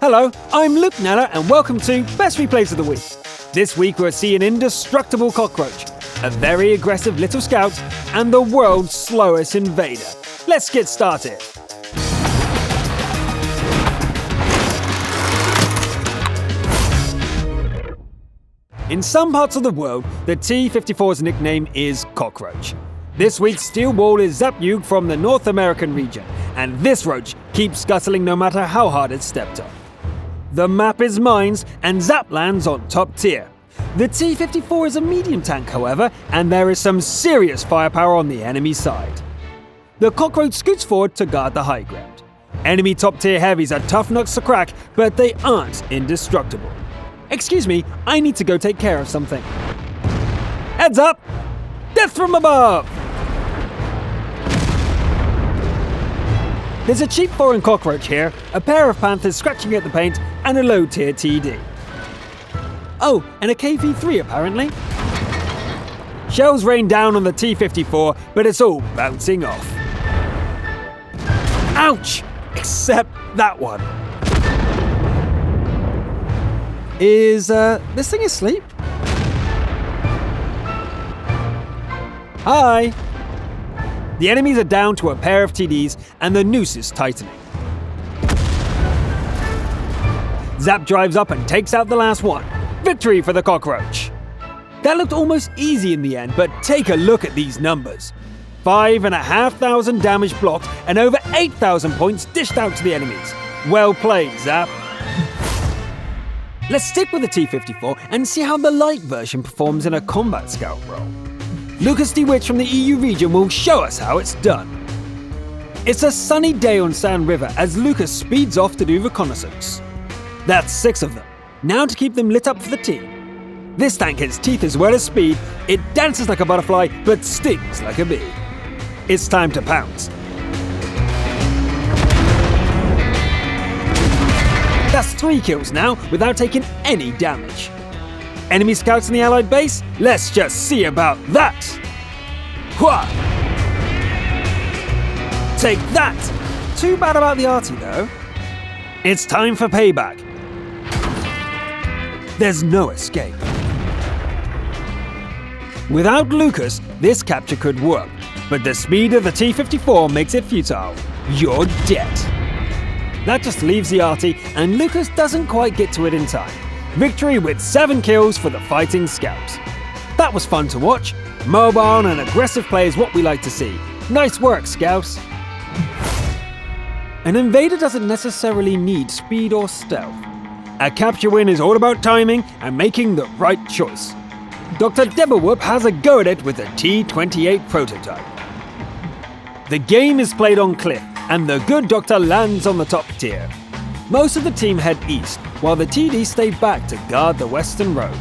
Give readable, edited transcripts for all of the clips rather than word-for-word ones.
Hello, I'm Luke Nella and welcome to Best Replays of the Week. This week we're seeing Indestructible Cockroach, a very aggressive little scout, and the world's slowest invader. Let's get started. In some parts of the world, the T-54's nickname is Cockroach. This week's steel ball is Zap from the North American region, and this roach keeps scuttling no matter how hard it's stepped on. The map is mines, and Zap lands on top tier. The T-54 is a medium tank, however, and there is some serious firepower on the enemy side. The Cockroach scoots forward to guard the high ground. Enemy top tier heavies are tough nuts to crack, but they aren't indestructible. Excuse me, I need to go take care of something. Heads up! Death from above! There's a cheap foreign cockroach here, a pair of panthers scratching at the paint, and a low-tier TD. Oh, and a KV-3 apparently. Shells rain down on the T-54, but it's all bouncing off. Ouch! Except that one. Is this thing asleep? Hi! The enemies are down to a pair of TDs and the noose is tightening. Zap drives up and takes out the last one. Victory for the Cockroach! That looked almost easy in the end, but take a look at these numbers. 5,500 damage blocked and over 8,000 points dished out to the enemies. Well played, Zap. Let's stick with the T-54 and see how the light version performs in a combat scout role. Lucas DeWitch from the EU region will show us how it's done. It's a sunny day on Sand River as Lucas speeds off to do reconnaissance. That's 6 of them. Now to keep them lit up for the team. This tank has teeth as well as speed, it dances like a butterfly but stings like a bee. It's time to pounce. That's 3 kills now without taking any damage. Enemy scouts in the allied base? Let's just see about that! Hua! Take that! Too bad about the arty though. It's time for payback. There's no escape. Without Lucas, this capture could work, but the speed of the T-54 makes it futile. You're dead. That just leaves the arty, and Lucas doesn't quite get to it in time. Victory with 7 kills for the fighting scouts. That was fun to watch. Mobile and aggressive play is what we like to see. Nice work, scouts. An invader doesn't necessarily need speed or stealth. A capture win is all about timing and making the right choice. Dr. Deberwhoop has a go at it with a T-28 prototype. The game is played on cliff, and the good doctor lands on the top tier. Most of the team head east, while the TD stay back to guard the western road.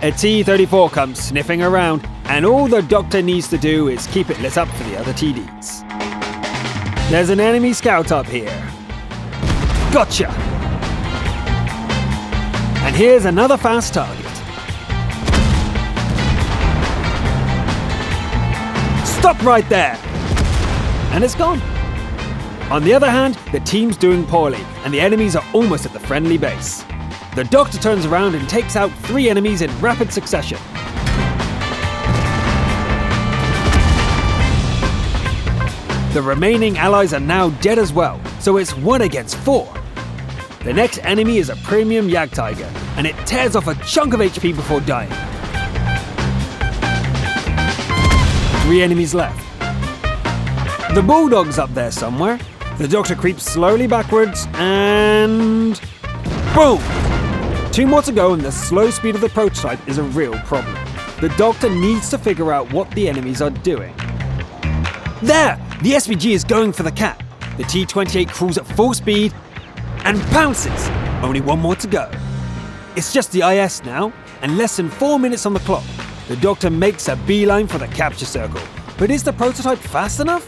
A T-34 comes sniffing around, and all the doctor needs to do is keep it lit up for the other TDs. There's an enemy scout up here. Gotcha! And here's another fast target. Stop right there! And it's gone. On the other hand, the team's doing poorly, and the enemies are almost at the friendly base. The doctor turns around and takes out 3 enemies in rapid succession. The remaining allies are now dead as well, so it's 1 against 4. The next enemy is a premium Jagdtiger, and it tears off a chunk of HP before dying. 3 enemies left. The Bulldog's up there somewhere. The doctor creeps slowly backwards and... boom! 2 more to go and the slow speed of the prototype is a real problem. The doctor needs to figure out what the enemies are doing. There! The SVG is going for the cat. The T-28 cruise at full speed and pounces! Only 1 more to go. It's just the IS now, and less than 4 minutes on the clock. The doctor makes a beeline for the capture circle. But is the prototype fast enough?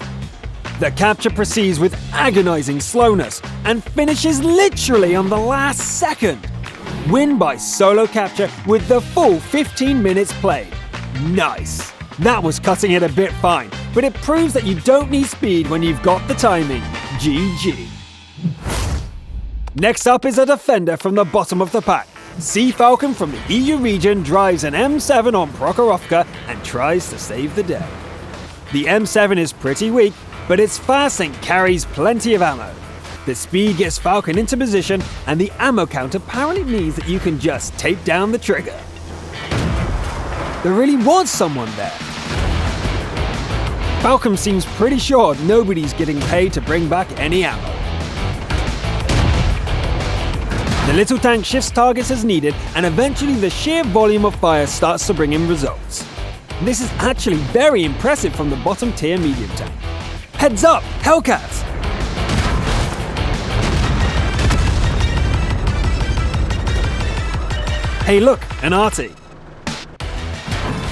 The capture proceeds with agonizing slowness and finishes literally on the last second. Win by solo capture with the full 15 minutes played. Nice! That was cutting it a bit fine, but it proves that you don't need speed when you've got the timing. GG. Next up is a defender from the bottom of the pack. Sea Falcon from the EU region drives an M7 on Prokhorovka and tries to save the day. The M7 is pretty weak, but it's fast and carries plenty of ammo. The speed gets Falcon into position, and the ammo count apparently means that you can just tape down the trigger. There really was someone there. Falcon seems pretty sure nobody's getting paid to bring back any ammo. The little tank shifts targets as needed, and eventually the sheer volume of fire starts to bring in results. This is actually very impressive from the bottom tier medium tank. Heads up, Hellcats! Hey look, an arty.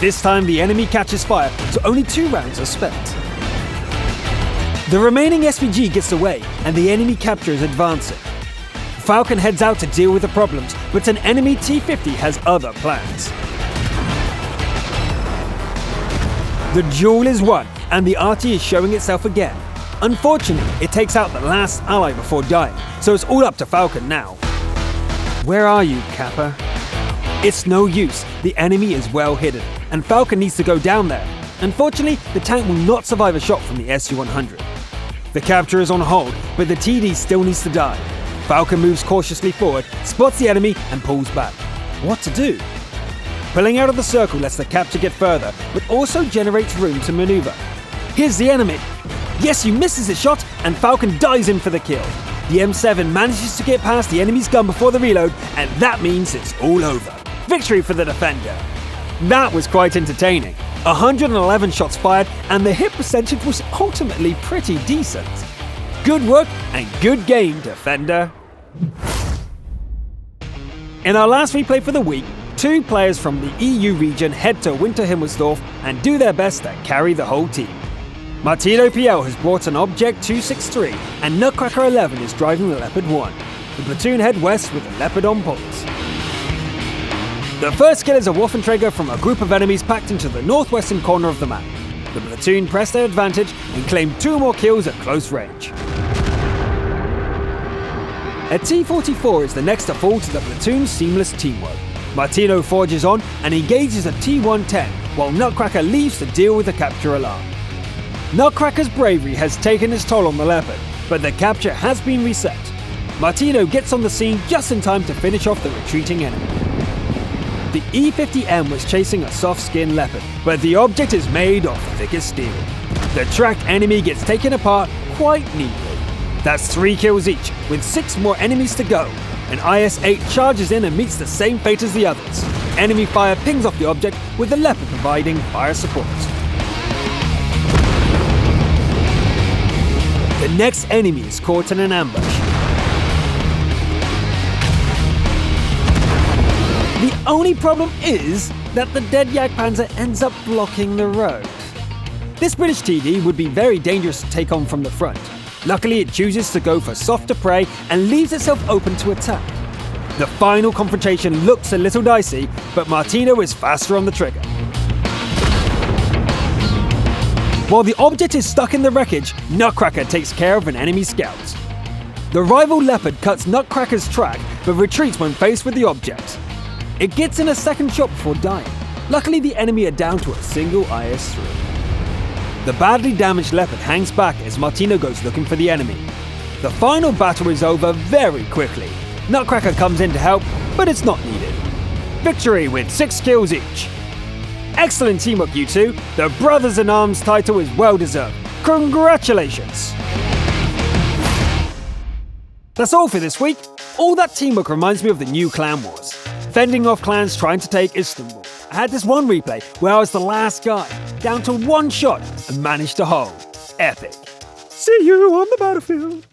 This time the enemy catches fire, so only 2 rounds are spent. The remaining SVG gets away, and the enemy capture is advancing. Falcon heads out to deal with the problems, but an enemy T-50 has other plans. The duel is won, and the RT is showing itself again. Unfortunately, it takes out the last ally before dying, so it's all up to Falcon now. Where are you, Kappa? It's no use, the enemy is well hidden, and Falcon needs to go down there. Unfortunately, the tank will not survive a shot from the Su-100. The capture is on hold, but the TD still needs to die. Falcon moves cautiously forward, spots the enemy, and pulls back. What to do? Pulling out of the circle lets the capture get further, but also generates room to maneuver. Here's the enemy. Yes, he misses his shot, and Falcon dives in for the kill. The M7 manages to get past the enemy's gun before the reload, and that means it's all over. Victory for the defender. That was quite entertaining. 111 shots fired, and the hit percentage was ultimately pretty decent. Good work and good game, defender. In our last replay for the week, 2 players from the EU region head to Winter Himmelsdorf and do their best to carry the whole team. Martino PL has brought an Object 263, and Nutcracker 11 is driving the Leopard 1. The Platoon head west with the Leopard on points. The first kill is a Waffenträger from a group of enemies packed into the northwestern corner of the map. The Platoon press their advantage and claim 2 more kills at close range. A T-44 is the next to fall to the Platoon's seamless teamwork. Martino forges on and engages a T-110, while Nutcracker leaves to deal with the capture alarm. Nutcracker's bravery has taken its toll on the Leopard, but the capture has been reset. Martino gets on the scene just in time to finish off the retreating enemy. The E-50M was chasing a soft-skinned Leopard, but the object is made of thickest steel. The tracked enemy gets taken apart quite neatly. That's 3 kills each, with 6 more enemies to go. An IS-8 charges in and meets the same fate as the others. Enemy fire pings off the object, with the Leopard providing fire support. The next enemy is caught in an ambush. The only problem is that the dead Jagdpanzer ends up blocking the road. This British TD would be very dangerous to take on from the front. Luckily, it chooses to go for softer prey and leaves itself open to attack. The final confrontation looks a little dicey, but Martino is faster on the trigger. While the object is stuck in the wreckage, Nutcracker takes care of an enemy scout. The rival Leopard cuts Nutcracker's track, but retreats when faced with the object. It gets in a second shot before dying. Luckily, the enemy are down to a single IS-3. The badly damaged Leopard hangs back as Martino goes looking for the enemy. The final battle is over very quickly. Nutcracker comes in to help, but it's not needed. Victory with 6 kills each. Excellent teamwork, you two. The Brothers-in-Arms title is well deserved. Congratulations! That's all for this week. All that teamwork reminds me of the new Clan Wars. Fending off clans trying to take Istanbul. I had this one replay where I was the last guy, down to 1 shot, and managed to hold. Epic. See you on the battlefield.